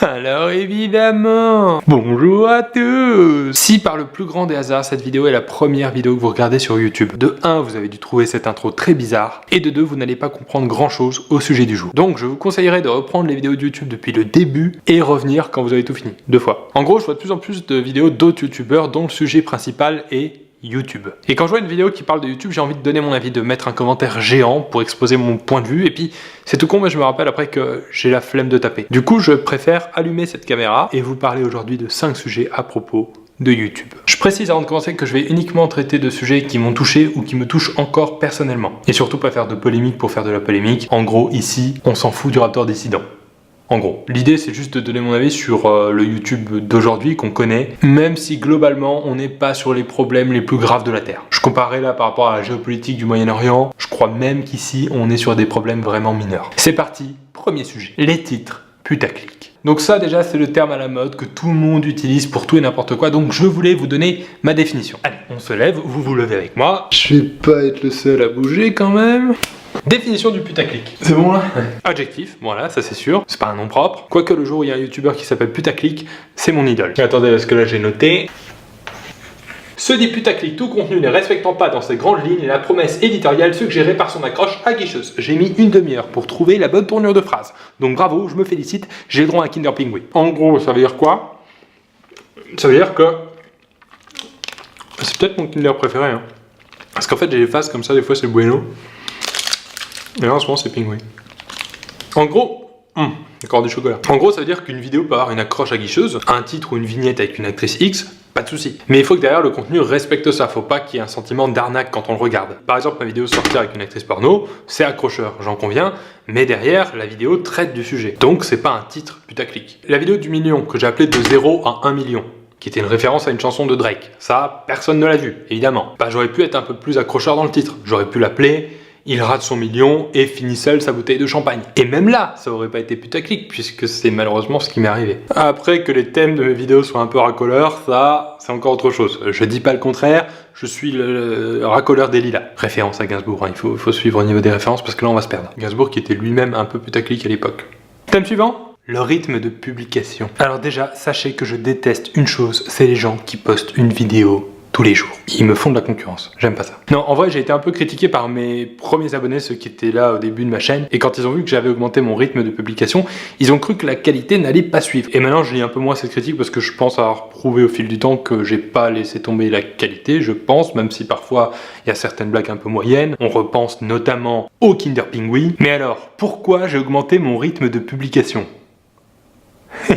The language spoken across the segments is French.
Alors évidemment, bonjour à tous. Si par le plus grand des hasards, cette vidéo est la première vidéo que vous regardez sur YouTube, de 1, vous avez dû trouver cette intro très bizarre, et de 2, vous n'allez pas comprendre grand chose au sujet du jour. Donc je vous conseillerais de reprendre les vidéos de YouTube depuis le début et revenir quand vous avez tout fini, 2 fois. En gros, je vois de plus en plus de vidéos d'autres youtubeurs dont le sujet principal est YouTube. Et quand je vois une vidéo qui parle de YouTube, j'ai envie de donner mon avis, de mettre un commentaire géant pour exposer mon point de vue, et puis c'est tout con, mais je me rappelle après que j'ai la flemme de taper. Du coup, je préfère allumer cette caméra et vous parler aujourd'hui de 5 sujets à propos de YouTube. Je précise avant de commencer que je vais uniquement traiter de sujets qui m'ont touché ou qui me touchent encore personnellement. Et surtout pas faire de polémique pour faire de la polémique. En gros, ici, on s'en fout du Raptor dissident. En gros, l'idée c'est juste de donner mon avis sur le YouTube d'aujourd'hui qu'on connaît, même si globalement on n'est pas sur les problèmes les plus graves de la Terre. Je comparais là par rapport à la géopolitique du Moyen-Orient, je crois même qu'ici on est sur des problèmes vraiment mineurs. C'est parti, premier sujet, les titres putaclic. Donc ça déjà c'est le terme à la mode que tout le monde utilise pour tout et n'importe quoi, donc je voulais vous donner ma définition. Allez, on se lève, vous vous levez avec moi. Je vais pas être le seul à bouger quand même. Définition du putaclic. C'est bon là? Ouais. Adjectif, voilà, ça c'est sûr. C'est pas un nom propre. Quoique le jour où il y a un youtubeur qui s'appelle putaclic, c'est mon idole. Attendez, parce que là j'ai noté. Se dit putaclic, tout contenu ne respectant pas dans ses grandes lignes la promesse éditoriale suggérée par son accroche aguicheuse. J'ai mis une demi-heure pour trouver la bonne tournure de phrase. Donc bravo, je me félicite, j'ai le droit à un Kinder Pingui. En gros, ça veut dire quoi? Ça veut dire que c'est peut-être mon Kinder préféré. Hein. Parce qu'en fait j'ai des phases comme ça, des fois c'est Bueno. Et là en ce moment c'est Pingui. En gros, d'accord, du chocolat. En gros ça veut dire qu'une vidéo peut avoir une accroche aguicheuse, un titre ou une vignette avec une actrice X, pas de souci. Mais il faut que derrière le contenu respecte ça, faut pas qu'il y ait un sentiment d'arnaque quand on le regarde. Par exemple ma vidéo sortie avec une actrice porno, c'est accrocheur, j'en conviens, mais derrière la vidéo traite du sujet. Donc c'est pas un titre putaclic. La vidéo du million que j'ai appelée de 0 à 1 million, qui était une référence à une chanson de Drake, ça personne ne l'a vu, évidemment. Bah j'aurais pu être un peu plus accrocheur dans le titre, j'aurais pu l'appeler il rate son million et finit seul sa bouteille de champagne. Et même là, ça aurait pas été putaclic, puisque c'est malheureusement ce qui m'est arrivé. Après que les thèmes de mes vidéos soient un peu racoleurs, ça, c'est encore autre chose. Je dis pas le contraire, je suis le racoleur des lilas. Référence à Gainsbourg, hein. Il faut suivre au niveau des références, parce que là on va se perdre. Gainsbourg qui était lui-même un peu putaclic à l'époque. Thème suivant ? Le rythme de publication. Alors déjà, sachez que je déteste une chose, c'est les gens qui postent une vidéo tous les jours. Ils me font de la concurrence. J'aime pas ça. Non, en vrai, j'ai été un peu critiqué par mes premiers abonnés, ceux qui étaient là au début de ma chaîne, et quand ils ont vu que j'avais augmenté mon rythme de publication, ils ont cru que la qualité n'allait pas suivre. Et maintenant, je lis un peu moins cette critique parce que je pense avoir prouvé au fil du temps que j'ai pas laissé tomber la qualité, je pense, même si parfois il y a certaines blagues un peu moyennes. On repense notamment au Kinder Pingui. Mais alors, pourquoi j'ai augmenté mon rythme de publication ?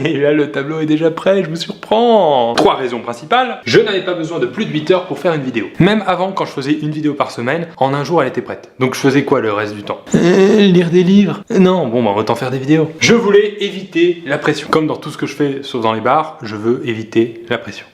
Et là le tableau est déjà prêt, je me surprends. 3 raisons principales. Je n'avais pas besoin de plus de 8 heures pour faire une vidéo. Même avant, quand je faisais une vidéo par semaine, en un jour elle était prête. Donc je faisais quoi le reste du temps? Lire des livres? Non, bon bah autant faire des vidéos. Je voulais éviter la pression. Comme dans tout ce que je fais, sauf dans les bars, je veux éviter la pression.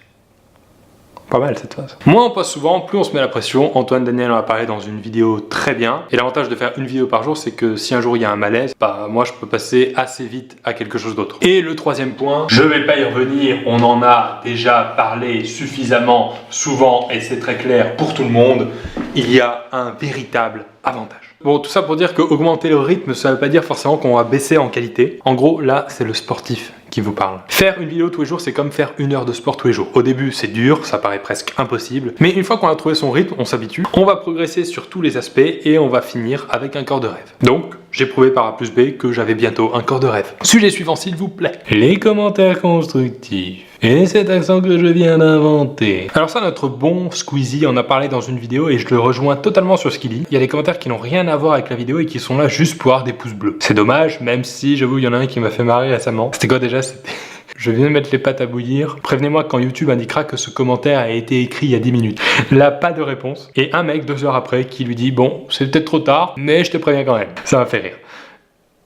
Pas mal cette phase. Moins on poste souvent, plus on se met la pression. Antoine Daniel en a parlé dans une vidéo très bien. Et l'avantage de faire une vidéo par jour, c'est que si un jour il y a un malaise, bah moi je peux passer assez vite à quelque chose d'autre. Et le troisième point, je vais pas y revenir, on en a déjà parlé suffisamment souvent et c'est très clair pour tout le monde, il y a un véritable avantage. Bon, tout ça pour dire que augmenter le rythme, ça veut pas dire forcément qu'on va baisser en qualité. En gros, là, c'est le sportif qui vous parle. Faire une vidéo tous les jours, c'est comme faire 1 heure de sport tous les jours. Au début, c'est dur, ça paraît presque impossible. Mais une fois qu'on a trouvé son rythme, on s'habitue. On va progresser sur tous les aspects et on va finir avec un corps de rêve. Donc, j'ai prouvé par A plus B que j'avais bientôt un corps de rêve. Sujet suivant, s'il vous plaît. Les commentaires constructifs. Et cet accent que je viens d'inventer. Alors ça, notre bon Squeezie en a parlé dans une vidéo et je le rejoins totalement sur ce qu'il dit. Il y a des commentaires qui n'ont rien à voir avec la vidéo et qui sont là juste pour avoir des pouces bleus. C'est dommage, même si j'avoue il y en a un qui m'a fait marrer récemment. C'était quoi déjà? C'était... Je viens de mettre les pâtes à bouillir. Prévenez-moi quand YouTube indiquera que ce commentaire a été écrit il y a 10 minutes. Là, pas de réponse. Et un mec 2 heures après qui lui dit « Bon, c'est peut-être trop tard, mais je te préviens quand même. » Ça m'a fait rire.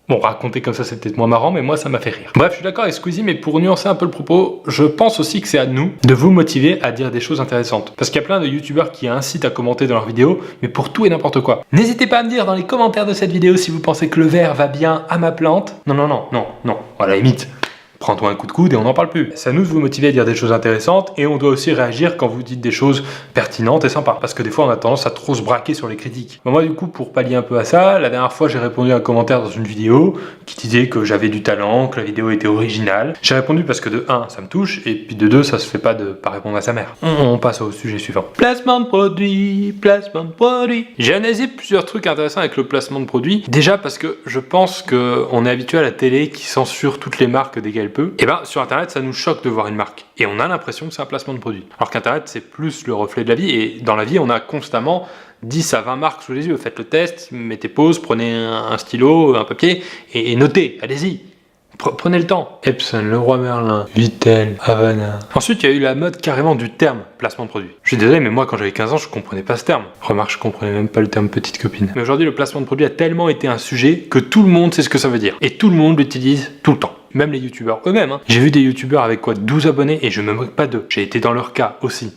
Bon, raconter comme ça, c'est peut-être moins marrant, mais moi, ça m'a fait rire. Bref, je suis d'accord avec Squeezie, mais pour nuancer un peu le propos, je pense aussi que c'est à nous de vous motiver à dire des choses intéressantes. Parce qu'il y a plein de youtubeurs qui incitent à commenter dans leurs vidéos, mais pour tout et n'importe quoi. N'hésitez pas à me dire dans les commentaires de cette vidéo si vous pensez que le verre va bien à ma plante. Non, à la limite, prends-toi un coup de coude et on n'en parle plus. C'est à nous de vous motiver à dire des choses intéressantes et on doit aussi réagir quand vous dites des choses pertinentes et sympas. Parce que des fois on a tendance à trop se braquer sur les critiques. Bon, moi du coup pour pallier un peu à ça, la dernière fois j'ai répondu à un commentaire dans une vidéo qui disait que j'avais du talent, que la vidéo était originale. J'ai répondu parce que de 1 ça me touche et puis de 2 ça se fait pas de pas répondre à sa mère. On passe au sujet suivant. Placement de produit, placement de produit. J'ai analysé plusieurs trucs intéressants avec le placement de produit. Déjà parce que je pense qu'on est habitué à la télé qui censure toutes les marques dès qu'elle peut. Et ben sur internet ça nous choque de voir une marque. Et on a l'impression que c'est un placement de produit. Alors qu'internet c'est plus le reflet de la vie et dans la vie on a constamment 10 à 20 marques sous les yeux. Faites le test, mettez pause, prenez un stylo, un papier et notez, allez-y. Prenez le temps. Epson, Leroy Merlin, Vittel, Havana. Ensuite, il y a eu la mode carrément du terme placement de produit. Je suis désolé, mais moi, quand j'avais 15 ans, je comprenais pas ce terme. Remarque, je comprenais même pas le terme petite copine. Mais aujourd'hui, le placement de produit a tellement été un sujet que tout le monde sait ce que ça veut dire. Et tout le monde l'utilise tout le temps. Même les youtubeurs eux-mêmes. J'ai vu des youtubeurs avec 12 abonnés et je me moque pas d'eux. J'ai été dans leur cas aussi.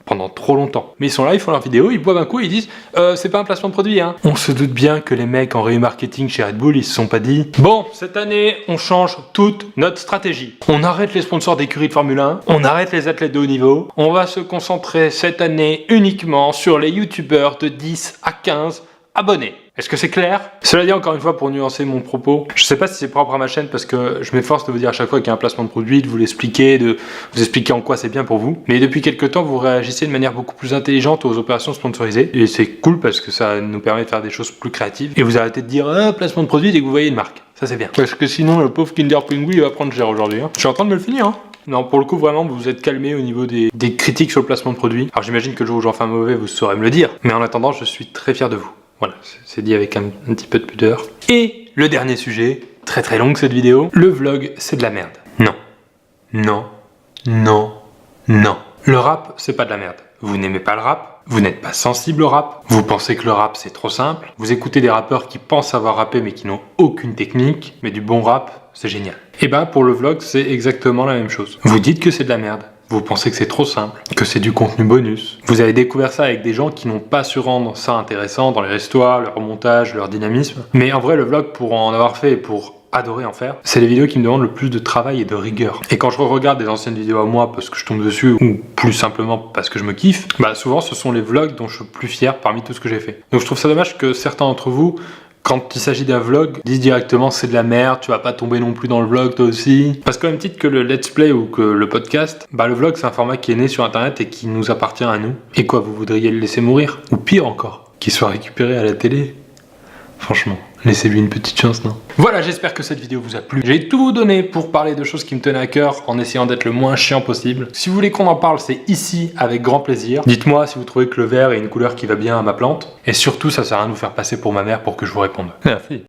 Pendant trop longtemps. Mais ils sont là, ils font leur vidéo, ils boivent un coup et ils disent c'est pas un placement de produit hein. On se doute bien que les mecs en remarketing chez Red Bull, ils se sont pas dit bon, cette année, on change toute notre stratégie. On arrête les sponsors d'écuries de Formule 1, on arrête les athlètes de haut niveau, on va se concentrer cette année uniquement sur les youtubeurs de 10 à 15 abonnés. Est-ce que c'est clair? Cela dit, encore une fois, pour nuancer mon propos, je sais pas si c'est propre à ma chaîne parce que je m'efforce de vous dire à chaque fois qu'il y a un placement de produit, de vous l'expliquer, de vous expliquer en quoi c'est bien pour vous. Mais depuis quelques temps, vous réagissez de manière beaucoup plus intelligente aux opérations sponsorisées. Et c'est cool parce que ça nous permet de faire des choses plus créatives. Et vous arrêtez de dire placement de produit dès que vous voyez une marque. Ça c'est bien. Parce que sinon, le pauvre Kinder Pinguin, il va prendre cher aujourd'hui. Hein. Je suis en train de me le finir. Hein. Non, pour le coup, vraiment, vous vous êtes calmé au niveau des critiques sur le placement de produit. Alors j'imagine que le jour où j'en fais un mauvais, vous saurez me le dire. Mais en attendant, je suis très fier de vous. Voilà, c'est dit avec un petit peu de pudeur. Et le dernier sujet, très très longue cette vidéo, le vlog c'est de la merde. Non, non, non, non. Le rap c'est pas de la merde. Vous n'aimez pas le rap, vous n'êtes pas sensible au rap, vous pensez que le rap c'est trop simple, vous écoutez des rappeurs qui pensent avoir rappé mais qui n'ont aucune technique, mais du bon rap c'est génial. Et bah pour le vlog c'est exactement la même chose. Vous dites que c'est de la merde. Vous pensez que c'est trop simple, que c'est du contenu bonus. Vous avez découvert ça avec des gens qui n'ont pas su rendre ça intéressant dans leur histoire, leur montage, leur dynamisme. Mais en vrai, le vlog, pour en avoir fait et pour adorer en faire, c'est les vidéos qui me demandent le plus de travail et de rigueur. Et quand je regarde des anciennes vidéos à moi parce que je tombe dessus, ou plus simplement parce que je me kiffe, bah souvent ce sont les vlogs dont je suis le plus fier parmi tout ce que j'ai fait. Donc je trouve ça dommage que certains d'entre vous, quand il s'agit d'un vlog, disent directement c'est de la merde, tu vas pas tomber non plus dans le vlog toi aussi. Parce qu'au même titre que le let's play ou que le podcast, bah le vlog c'est un format qui est né sur internet et qui nous appartient à nous. Et quoi, vous voudriez le laisser mourir? Ou pire encore, qu'il soit récupéré à la télé? Franchement, laissez-lui une petite chance, non? Voilà, j'espère que cette vidéo vous a plu. J'ai tout donné pour parler de choses qui me tenaient à cœur en essayant d'être le moins chiant possible. Si vous voulez qu'on en parle, c'est ici avec grand plaisir. Dites-moi si vous trouvez que le vert est une couleur qui va bien à ma plante. Et surtout, ça sert à rien de vous faire passer pour ma mère pour que je vous réponde. Merci.